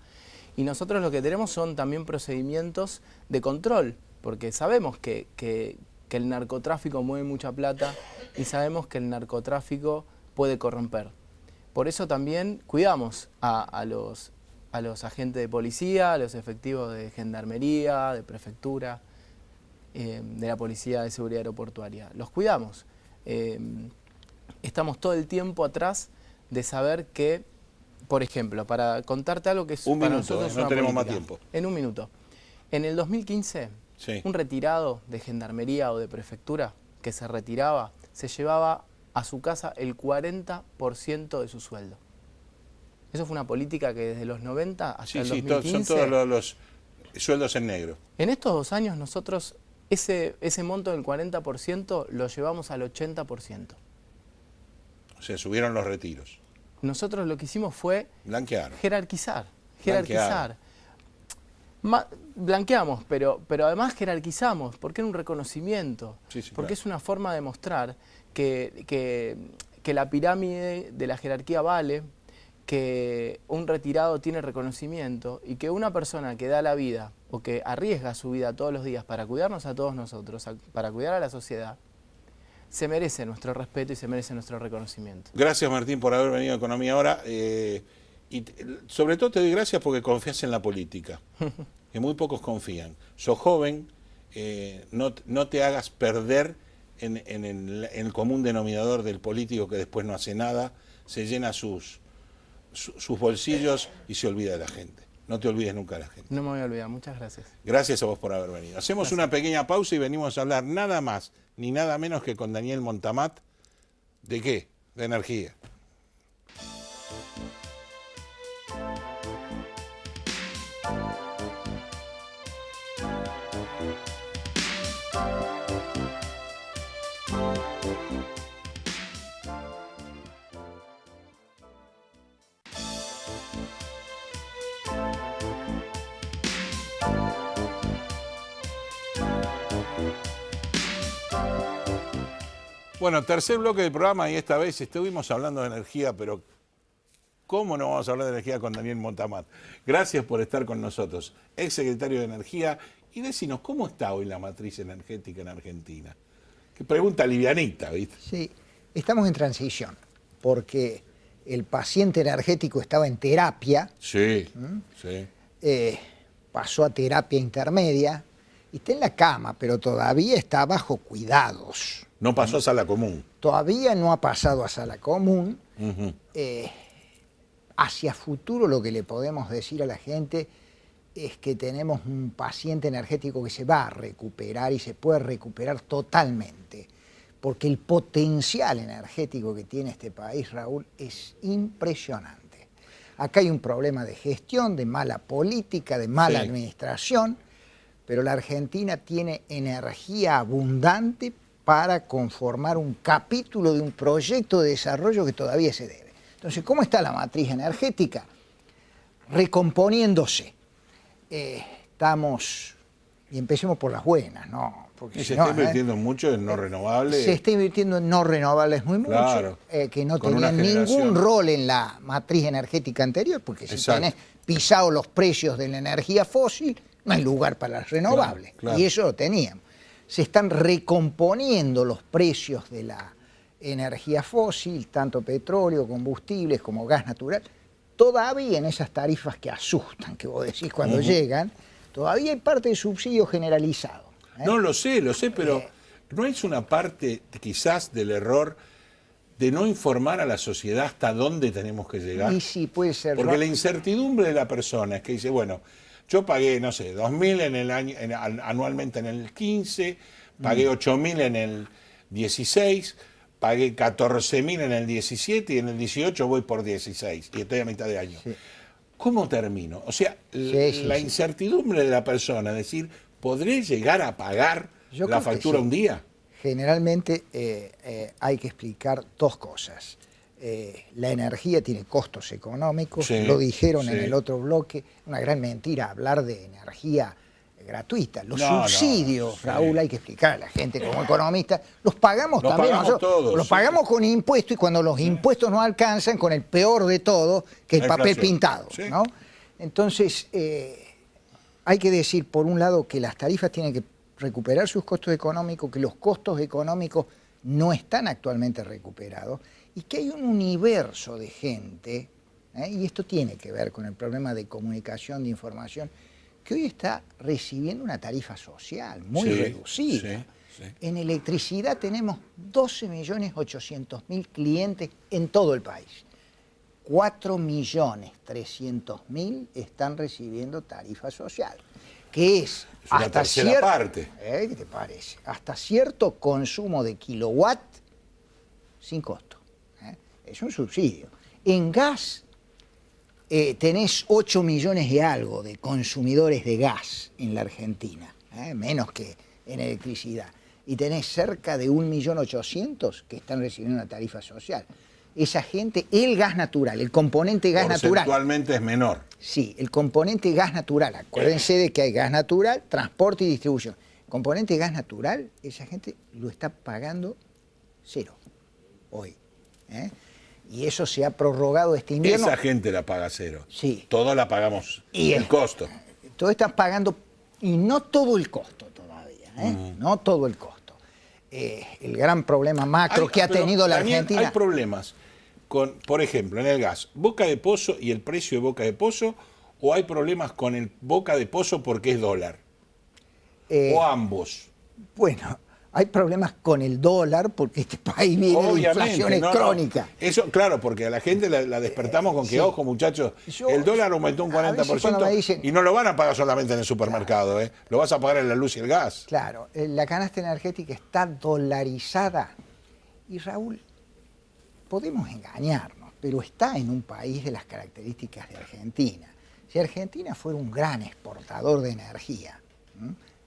Y nosotros lo que tenemos son también procedimientos de control, porque sabemos que el narcotráfico mueve mucha plata y sabemos que el narcotráfico puede corromper. Por eso también cuidamos a los agentes de policía, a los efectivos de gendarmería, de prefectura, de la policía de seguridad aeroportuaria. Los cuidamos. Estamos todo el tiempo atrás de saber que, por ejemplo, para contarte algo que es para nosotros no tenemos más tiempo. En un minuto. En el 2015, sí, un retirado de gendarmería o de prefectura que se retiraba, se llevaba a su casa el 40% de su sueldo. Eso fue una política que desde los 90 hasta el 2015... son todos los sueldos en negro. En estos 2 años nosotros ese monto del 40% lo llevamos al 80%. O sea, subieron los retiros. Nosotros lo que hicimos fue blanquear. Jerarquizar. Blanqueamos, pero además jerarquizamos, porque era un reconocimiento, porque es una forma de mostrar que la pirámide de la jerarquía vale, que un retirado tiene reconocimiento y que una persona que da la vida o que arriesga su vida todos los días para cuidarnos a todos nosotros, para cuidar a la sociedad, se merece nuestro respeto y se merece nuestro reconocimiento. Gracias, Martín, por haber venido a Economía Ahora. Y sobre todo te doy gracias porque confías en la política, que muy pocos confían. Sos joven, no te hagas perder en el común denominador del político que después no hace nada, se llena sus bolsillos y se olvida de la gente. No te olvides nunca de la gente. No me voy a olvidar, muchas gracias. Gracias a vos por haber venido. Hacemos una pequeña pausa y venimos a hablar nada más ni nada menos que con Daniel Montamat. ¿De qué? De energía. Bueno, tercer bloque del programa y esta vez estuvimos hablando de energía, pero ¿cómo no vamos a hablar de energía con Daniel Montamat? Gracias por estar con nosotros, ex secretario de Energía. Y decinos, ¿cómo está hoy la matriz energética en Argentina? Qué pregunta livianita, ¿viste? Sí, estamos en transición, porque el paciente energético estaba en terapia. Sí, sí. Pasó a terapia intermedia y está en la cama, pero todavía está bajo cuidados. No pasó a sala común. Todavía no ha pasado a sala común. Ujú. Hacia futuro lo que le podemos decir a la gente es que tenemos un paciente energético que se va a recuperar y se puede recuperar totalmente, porque el potencial energético que tiene este país, Raúl, es impresionante. Acá hay un problema de gestión, de mala política, de mala administración, pero la Argentina tiene energía abundante para conformar un capítulo de un proyecto de desarrollo que todavía se debe. Entonces, ¿cómo está la matriz energética? Recomponiéndose. Estamos, y empecemos por las buenas, ¿no? Porque se está invirtiendo mucho en no renovables. Se está invirtiendo en no renovables muy mucho, que no tenían ningún rol en la matriz energética anterior, porque si tenés pisado los precios de la energía fósil, no hay lugar para las renovables, y eso lo teníamos. Se están recomponiendo los precios de la energía fósil, tanto petróleo, combustibles como gas natural. Todavía en esas tarifas que asustan, que vos decís cuando llegan, todavía hay parte de subsidio generalizado. No, lo sé, pero ¿no es una parte quizás del error de no informar a la sociedad hasta dónde tenemos que llegar? Y sí, puede ser. Porque la incertidumbre de la persona es que dice, bueno, yo pagué, no sé, 2.000 en el año, anualmente en el 15, pagué 8.000 en el 16, pagué 14.000 en el 17 y en el 18 voy por 16 y estoy a mitad de año. Sí. ¿Cómo termino? O sea, la incertidumbre de la persona, es decir, ¿podré llegar a pagar la factura un día? Generalmente hay que explicar dos cosas. La energía tiene costos económicos, lo dijeron en el otro bloque, una gran mentira hablar de energía gratuita. Los subsidios, Raúl, hay que explicar a la gente como economista, los pagamos también nosotros, todos, los pagamos con impuestos y cuando los impuestos no alcanzan, con el peor de todo, que el papel pintado, ¿no? Entonces, hay que decir, por un lado, que las tarifas tienen que recuperar sus costos económicos, que los costos económicos no están actualmente recuperados y que hay un universo de gente, y esto tiene que ver con el problema de comunicación, de información, que hoy está recibiendo una tarifa social muy reducida. En electricidad tenemos 12.800.000 clientes en todo el país. 4.300.000 están recibiendo tarifa social, que es hasta cierta parte. ¿Qué te parece? Hasta cierto consumo de kilowatt sin costo. Es un subsidio. En gas tenés 8 millones y algo de consumidores de gas en la Argentina, menos que en electricidad. Y tenés cerca de 1.800.000 que están recibiendo una tarifa social. Esa gente, el gas natural, el componente gas natural. Porcentualmente es menor. Sí, el componente gas natural. Acuérdense de que hay gas natural, transporte y distribución. El componente gas natural, esa gente lo está pagando cero hoy. Y eso se ha prorrogado este invierno. Esa gente la paga cero. Sí. Todos la pagamos el costo. Todos están pagando, y no todo el costo todavía, no todo el costo. El gran problema macro que ha tenido la Argentina. Hay problemas con, por ejemplo, en el gas, Boca de Pozo y el precio de Boca de Pozo, o hay problemas con el Boca de Pozo porque es dólar, o ambos. Bueno, hay problemas con el dólar porque este país viene de inflación crónica. Eso, claro, porque a la gente la despertamos con que, ojo muchachos, el dólar aumentó un 40% dicen, y no lo van a pagar solamente en el supermercado, lo vas a pagar en la luz y el gas. Claro, la canasta energética está dolarizada y Raúl, podemos engañarnos, pero está en un país de las características de Argentina. Si Argentina fuera un gran exportador de energía,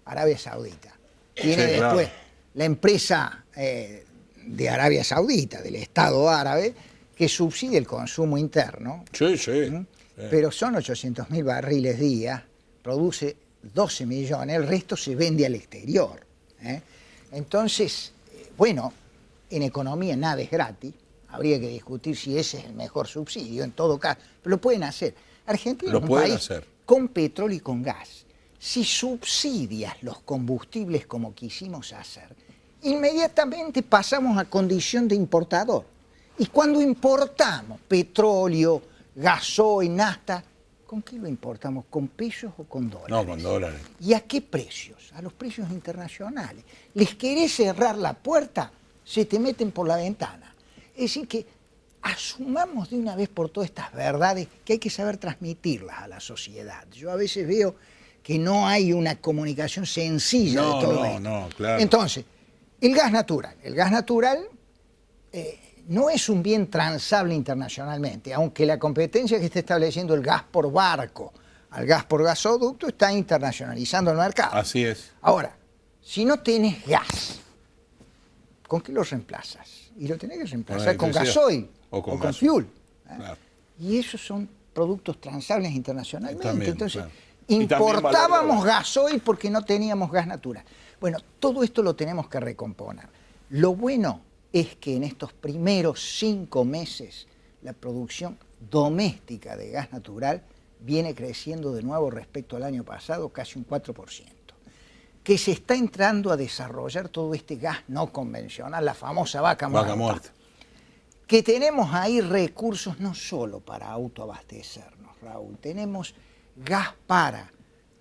Arabia Saudita, tiene después la empresa de Arabia Saudita, del Estado árabe, que subsidia el consumo interno. Pero son 800.000 barriles día, produce 12 millones, el resto se vende al exterior. Entonces, bueno, en economía nada es gratis, habría que discutir si ese es el mejor subsidio, en todo caso, pero lo pueden hacer. Argentina es un país con petróleo y con gas. Si subsidias los combustibles como quisimos hacer, inmediatamente pasamos a condición de importador. Y cuando importamos petróleo, gasoil, nafta, ¿con qué lo importamos? ¿Con pesos o con dólares? No, con dólares. ¿Y a qué precios? A los precios internacionales. ¿Les querés cerrar la puerta? se te meten por la ventana. Es decir, que asumamos de una vez por todas estas verdades que hay que saber transmitirlas a la sociedad. Yo a veces veo que no hay una comunicación sencilla de todo esto. No, claro. Entonces, el gas natural. El gas natural no es un bien transable internacionalmente, aunque la competencia que está estableciendo el gas por barco al gas por gasoducto está internacionalizando el mercado. Así es. Ahora, si no tienes gas, ¿con qué lo reemplazas? Y lo tenés que reemplazar con gasoil o con fuel. Claro. Y esos son productos transables internacionalmente. También, entonces, claro. importábamos gasoil porque no teníamos gas natural. Bueno, todo esto lo tenemos que recomponer. Lo bueno es que en estos primeros 5 meses la producción doméstica de gas natural viene creciendo de nuevo respecto al año pasado, casi un 4%. Que se está entrando a desarrollar todo este gas no convencional, la famosa vaca muerta. Que tenemos ahí recursos no solo para autoabastecernos, Raúl, tenemos gas para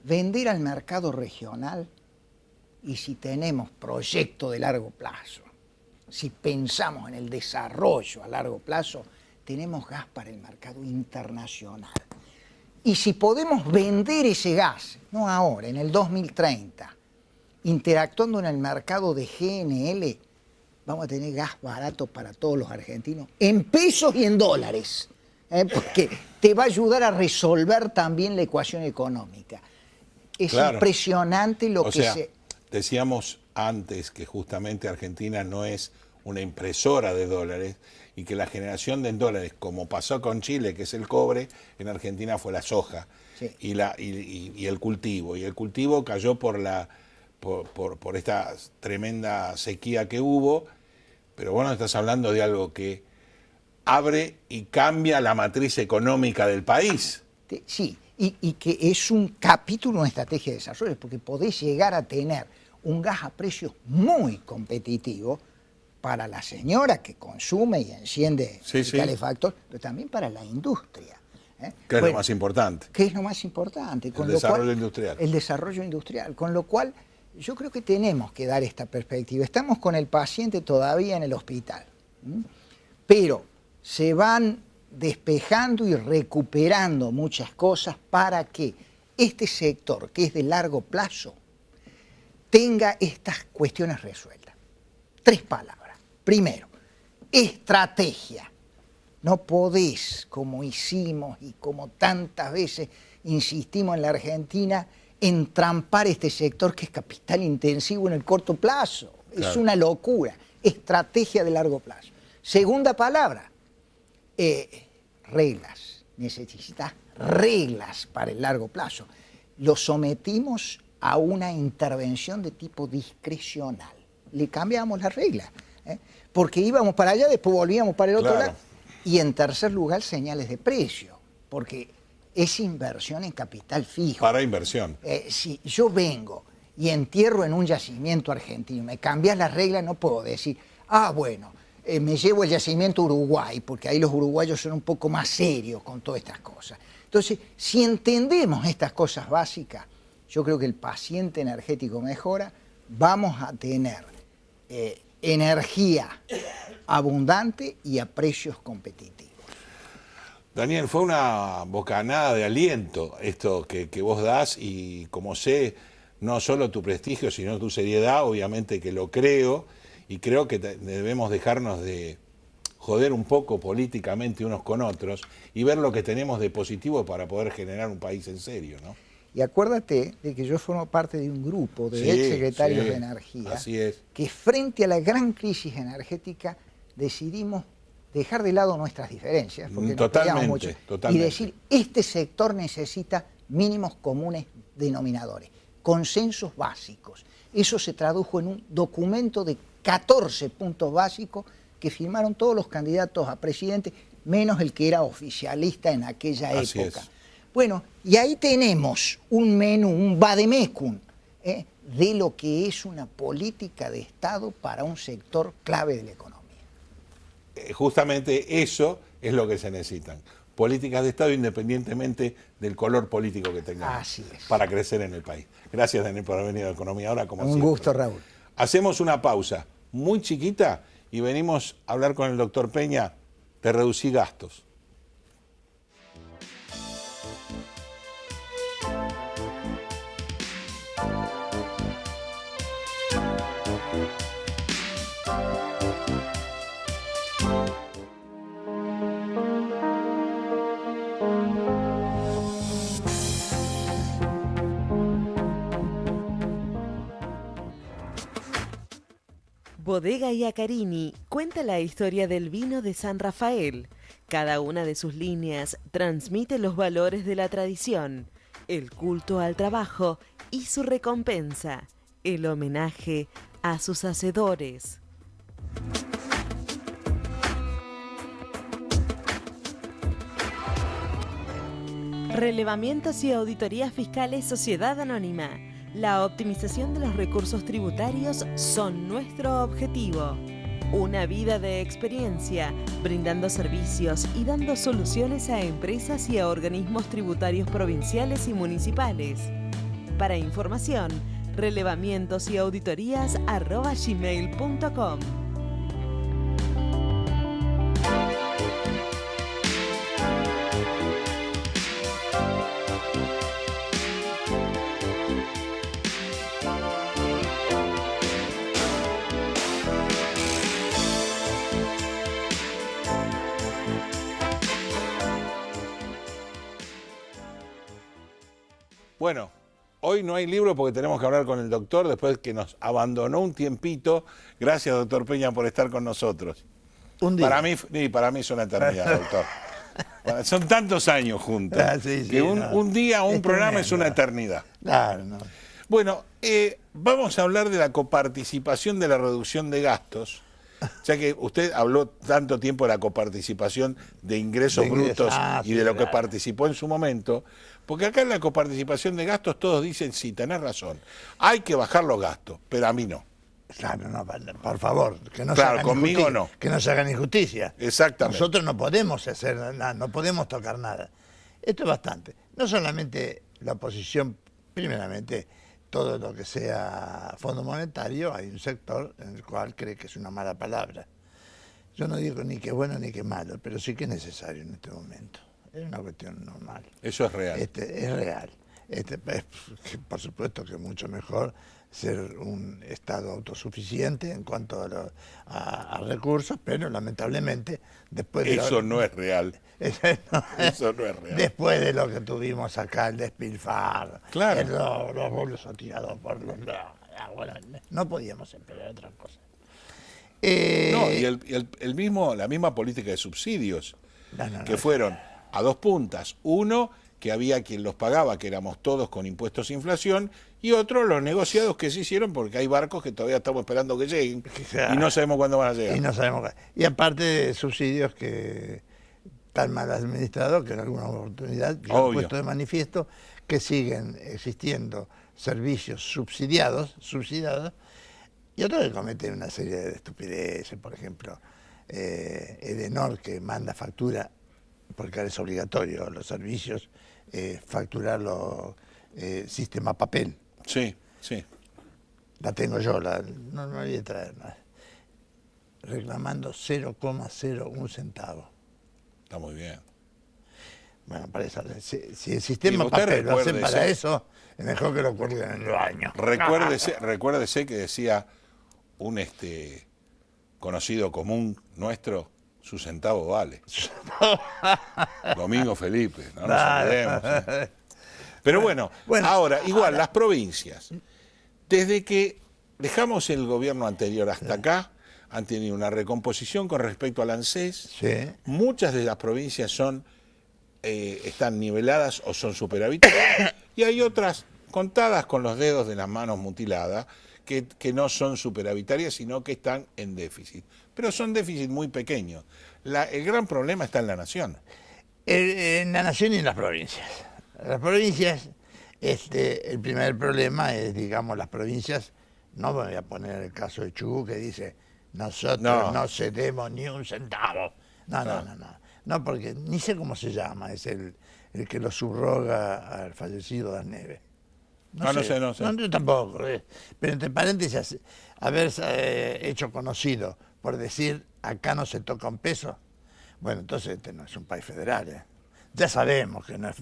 vender al mercado regional y si tenemos proyecto de largo plazo, si pensamos en el desarrollo a largo plazo, tenemos gas para el mercado internacional. Y si podemos vender ese gas, no ahora, en el 2030, interactuando en el mercado de GNL, vamos a tener gas barato para todos los argentinos, en pesos y en dólares, porque te va a ayudar a resolver también la ecuación económica. Es impresionante lo que se... Decíamos antes que justamente Argentina no es una impresora de dólares y que la generación de dólares, como pasó con Chile, que es el cobre, en Argentina fue la soja y el cultivo. Y el cultivo cayó por esta tremenda sequía que hubo, pero bueno, estás hablando de algo que abre y cambia la matriz económica del país. Sí, y que es un capítulo, una estrategia de desarrollo, porque podés llegar a tener un gas a precios muy competitivos para la señora que consume y enciende el calefactor, pero también para la industria. ¿Qué es lo más importante? ¿Qué es lo más importante? El desarrollo industrial. El desarrollo industrial, con lo cual yo creo que tenemos que dar esta perspectiva. Estamos con el paciente todavía en el hospital, pero se van despejando y recuperando muchas cosas para que este sector, que es de largo plazo, tenga estas cuestiones resueltas. 3 palabras. Primero, estrategia. No podés, como hicimos y como tantas veces insistimos en la Argentina, entrampar este sector que es capital intensivo en el corto plazo. Claro. Es una locura. Estrategia de largo plazo. Segunda palabra, reglas. Necesitas reglas para el largo plazo. Lo sometimos a una intervención de tipo discrecional. Le cambiamos las reglas, porque íbamos para allá, después volvíamos para el otro lado. Y en tercer lugar, señales de precio, porque es inversión en capital fijo. Para inversión. Si yo vengo y entierro en un yacimiento argentino, me cambias las reglas, no puedo decir, bueno, me llevo el yacimiento Uruguay, porque ahí los uruguayos son un poco más serios con todas estas cosas. Entonces, si entendemos estas cosas básicas, yo creo que el paciente energético mejora, vamos a tener energía abundante y a precios competitivos. Daniel, fue una bocanada de aliento esto que vos das y como sé, no solo tu prestigio, sino tu seriedad, obviamente que lo creo y creo que debemos dejarnos de joder un poco políticamente unos con otros y ver lo que tenemos de positivo para poder generar un país en serio, ¿no? Y acuérdate de que yo formo parte de un grupo de exsecretarios de Energía, que frente a la gran crisis energética decidimos dejar de lado nuestras diferencias, porque nos peleamos mucho, y decir, este sector necesita mínimos comunes denominadores, consensos básicos. Eso se tradujo en un documento de 14 puntos básicos que firmaron todos los candidatos a presidente, menos el que era oficialista en aquella época. Bueno, y ahí tenemos un menú, un vademecum, de lo que es una política de Estado para un sector clave de la economía. Justamente eso es lo que se necesitan. Políticas de Estado independientemente del color político que tengamos. Así es. Para crecer en el país. Gracias, Daniel, por haber venido a Economía Ahora, como siempre. Un gusto, Raúl. Hacemos una pausa muy chiquita y venimos a hablar con el doctor Peña de reducir gastos. Bodega Iacarini cuenta la historia del vino de San Rafael. Cada una de sus líneas transmite los valores de la tradición, el culto al trabajo y su recompensa, el homenaje a sus hacedores. Relevamientos y auditorías fiscales Sociedad Anónima. La optimización de los recursos tributarios son nuestro objetivo. Una vida de experiencia, brindando servicios y dando soluciones a empresas y a organismos tributarios provinciales y municipales. Para información, relevamientos y auditorías@gmail.com. Bueno, hoy no hay libro porque tenemos que hablar con el doctor después que nos abandonó un tiempito. Gracias, doctor Peña, por estar con nosotros. Un día. Para mí es una eternidad, doctor. Bueno, son tantos años juntos que un día o un programa es una eternidad. Claro, no. Bueno, vamos a hablar de la coparticipación de la reducción de gastos. Ya que usted habló tanto tiempo de la coparticipación de ingresos brutos y de lo que participó en su momento, porque acá en la coparticipación de gastos todos dicen, sí, tenés razón, hay que bajar los gastos, pero a mí no. Claro, no, por favor, que no Claro, se hagan conmigo injusticia, no. que no se hagan injusticia. Exactamente. Nosotros no podemos hacer nada, no podemos tocar nada. Esto es bastante. No solamente la oposición, primeramente, todo lo que sea Fondo Monetario, hay un sector en el cual cree que es una mala palabra. Yo no digo ni que es bueno ni que es malo, pero sí que es necesario en este momento. Es una cuestión normal. Eso es real. Es real. Por supuesto que es mucho mejor ser un Estado autosuficiente en cuanto a recursos, pero lamentablemente después de Eso no es real. Eso no es real. Después de lo que tuvimos acá, el despilfarro, claro, los bolsos tirados por los lados, bueno, no podíamos esperar otra cosa. No, y la misma política de subsidios, que fueron a dos puntas. Uno, que había quien los pagaba, que éramos todos con impuestos e inflación, y otro, los negociados que se hicieron, porque hay barcos que todavía estamos esperando que lleguen, y no sabemos cuándo van a llegar. Y aparte de subsidios que tan mal administrados, que en alguna oportunidad yo he puesto de manifiesto que siguen existiendo servicios subsidiados, y otros que cometen una serie de estupideces, por ejemplo, Edenor, que manda factura, porque ahora es obligatorio los servicios, facturarlo sistema papel. Sí, sí. La tengo yo, no voy a traer nada. Reclamando 0,01 centavo. Está muy bien. Bueno, para eso, si el sistema papel lo hacen para eso, es mejor que lo cuelguen en el baño. Recuérdese que decía un conocido común nuestro, su centavo vale. Domingo Felipe, no nos olvidemos. Pero bueno, ahora, igual, las provincias, desde que dejamos el gobierno anterior hasta acá, han tenido una recomposición con respecto al ANSES. Sí. Muchas de las provincias están niveladas o son superavitarias, y hay otras contadas con los dedos de las manos mutiladas que no son superavitarias, sino que están en déficit. Pero son déficits muy pequeños. El gran problema está en la nación. En la nación y en las provincias. Las provincias, el primer problema es, digamos, las provincias, no me voy a poner el caso de Chubut que dice, nosotros no cedemos ni un centavo. No, porque ni sé cómo se llama, es el que lo subroga al fallecido Das Neves. No sé. No, yo tampoco. Pero entre paréntesis, haber hecho conocido por decir, acá no se toca un peso. Bueno, entonces este no es un país federal, ¿eh? Ya sabemos que no es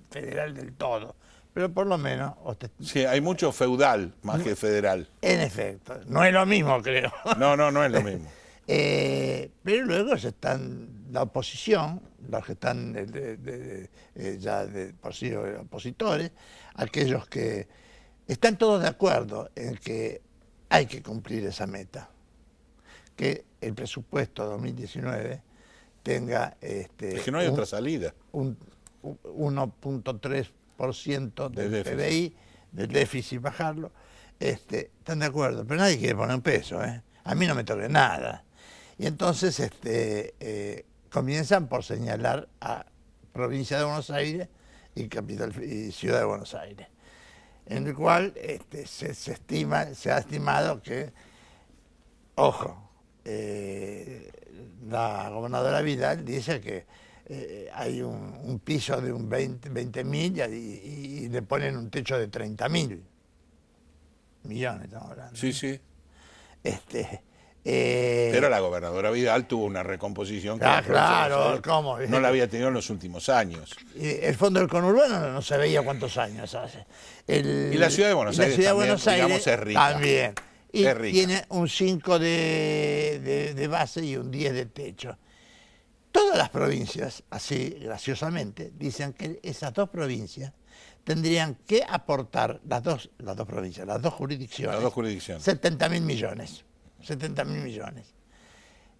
federal del todo, pero por lo menos... Sí, hay mucho feudal más que federal. En efecto, no es lo mismo, creo. No es lo mismo. Pero luego están la oposición, los que están ya de por sí opositores, aquellos que están todos de acuerdo en que hay que cumplir esa meta, que el presupuesto 2019 tenga... es que no hay otra salida. Un 1.3% del PBI, del déficit, bajarlo. Están de acuerdo, pero nadie quiere poner un peso, ¿eh? A mí no me toque nada. Y entonces comienzan por señalar a provincia de Buenos Aires y ciudad de Buenos Aires, en el cual se ha estimado que, ojo, la gobernadora Vidal dice que hay un piso de un 20.000 y le ponen un techo de 30.000 millones, estamos hablando. Sí, sí. Pero la gobernadora Vidal tuvo una recomposición que claro, ¿cómo? No la había tenido en los últimos años. El fondo del conurbano no se veía cuántos años hace. Y la ciudad de Buenos Aires también, digamos, es rica. También. Y es rica. Tiene un 5 de base y un 10 de techo. Todas las provincias, así graciosamente, dicen que esas dos provincias tendrían que aportar, las dos jurisdicciones, 70.000 millones. 70.000 millones.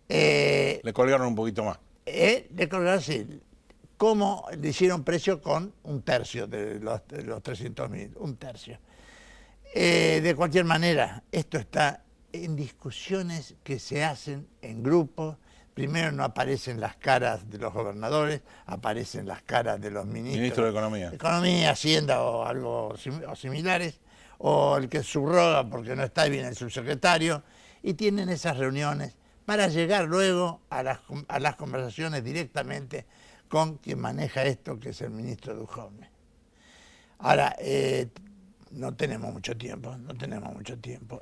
Le colgaron un poquito más. Le colgaron, sí. ¿Cómo le hicieron precio con un tercio de los 300.000? Un tercio. De cualquier manera, esto está en discusiones que se hacen en grupos. Primero no aparecen las caras de los gobernadores, aparecen las caras de los ministros de Economía. Economía, Hacienda o algo similares, o el que subroga porque no está bien el subsecretario, y tienen esas reuniones para llegar luego a las conversaciones directamente con quien maneja esto, que es el ministro Duhovne. Ahora, no tenemos mucho tiempo.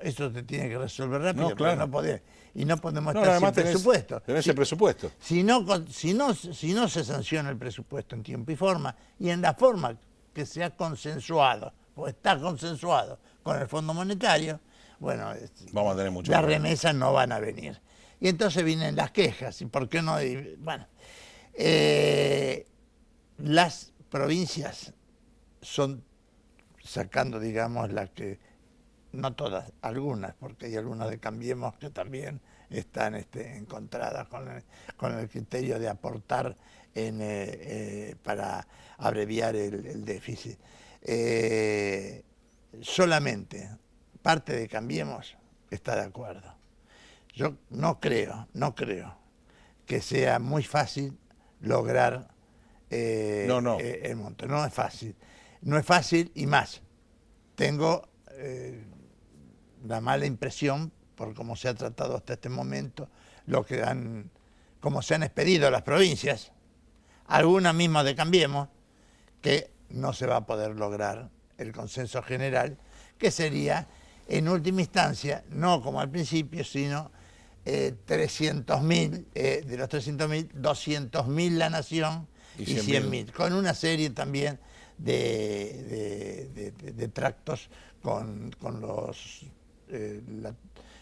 Esto se tiene que resolver rápido, no, claro. No podemos estar sin presupuesto. Tenés el presupuesto. Si no se sanciona el presupuesto en tiempo y forma, y en la forma que se ha consensuado, o está consensuado con el Fondo Monetario, bueno, vamos a tener mucho las remesas no van a venir. Y entonces vienen las quejas, ¿y por qué no? Bueno, las provincias son, sacando, digamos, las que, no todas, algunas, porque hay algunas de Cambiemos que también están encontradas con el criterio de aportar para abreviar el déficit. Solamente parte de Cambiemos está de acuerdo. Yo no creo que sea muy fácil lograr el monto. No es fácil. No es fácil y más. Tengo la mala impresión, por cómo se ha tratado hasta este momento, cómo se han expedido las provincias, algunas mismas de Cambiemos, que no se va a poder lograr el consenso general, que sería, en última instancia, no como al principio, sino 300.000, de los 300.000, 200.000 la Nación y 100.000, con una serie también de tractos con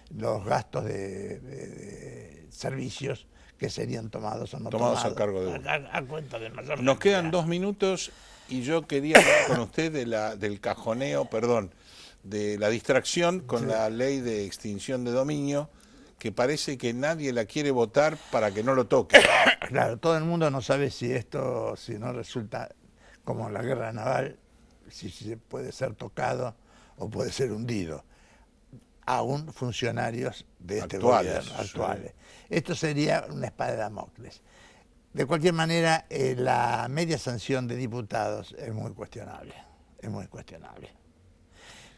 los gastos de servicios que serían tomados o no tomados a cargo de a cuenta de mayor. Nos quedan 2 minutos y yo quería hablar con usted del cajoneo, perdón, de la distracción con la ley de extinción de dominio, que parece que nadie la quiere votar para que no lo toque. Claro, todo el mundo no sabe si no resulta como la guerra naval, si puede ser tocado o puede ser hundido. Aún funcionarios de este gobierno actuales. Sí. Esto sería una espada de Damocles. De cualquier manera, la media sanción de diputados es muy cuestionable.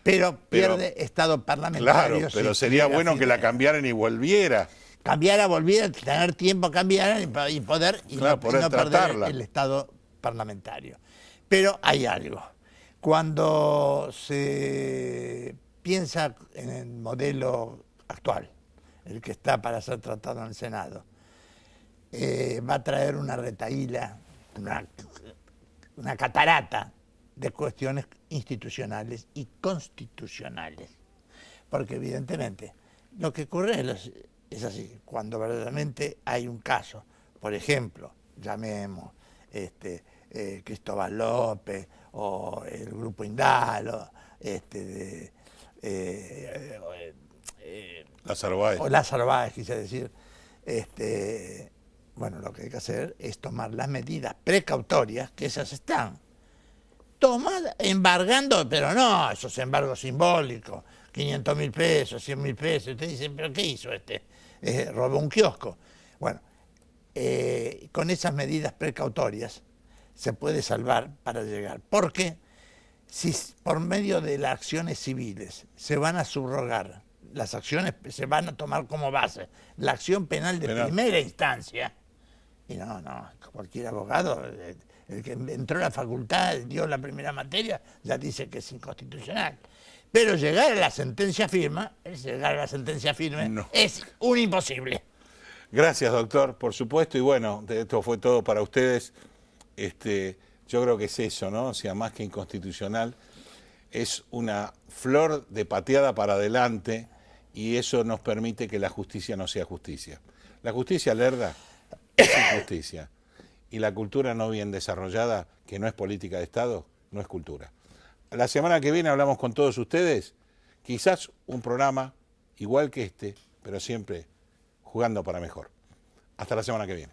Pero pierde estado parlamentario. Claro, pero sería bueno que la cambiaran y volviera. Volviera, tener tiempo a cambiar y poder no perder el estado parlamentario. Pero hay algo. Cuando se piensa en el modelo actual, el que está para ser tratado en el Senado, va a traer una retahíla, una catarata de cuestiones institucionales y constitucionales. Porque evidentemente lo que ocurre es así, cuando verdaderamente hay un caso, por ejemplo, llamemos Cristóbal López o el Grupo Indalo, Lázaro Báez. O Lázaro Báez, quise decir, bueno, lo que hay que hacer es tomar las medidas precautorias, que esas están. Embargando, pero no, esos embargos simbólicos, 500.000 pesos, 100.000 pesos. Ustedes dicen, ¿pero qué hizo robó un kiosco. Bueno, con esas medidas precautorias se puede salvar para llegar. Porque si por medio de las acciones civiles se van a subrogar, las acciones se van a tomar como base la acción penal de primera instancia, y no, cualquier abogado, el que entró a la facultad, dio la primera materia, ya dice que es inconstitucional. Pero llegar a la sentencia firme no. Es un imposible. Gracias, doctor, por supuesto, y bueno, esto fue todo para ustedes. Yo creo que es eso, ¿no? O sea, más que inconstitucional, es una flor de pateada para adelante, y eso nos permite que la justicia no sea justicia. La justicia lerda es injusticia, y la cultura no bien desarrollada, que no es política de Estado, no es cultura. La semana que viene hablamos con todos ustedes, quizás un programa igual que este, pero siempre jugando para mejor. Hasta la semana que viene.